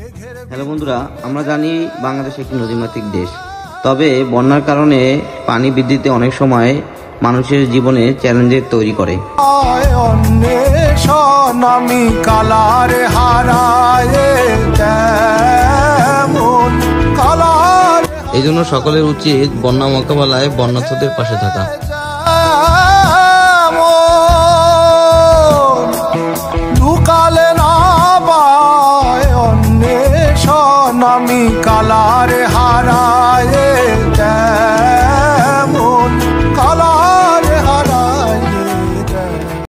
Hello বন্ধুরা, আমরা জানি বাংলাদেশ একটি নদীমাতৃক দেশ। তবে বন্যার কারণে পানি বৃদ্ধিতে অনেক সময় মানুষের জীবনে চ্যালেঞ্জের তৈরি করে। এই জন্য সকলের উচিত বন্যা মোকাবেলায় বন্যার্থদের পাশে থাকা। আমি কালারে হারায়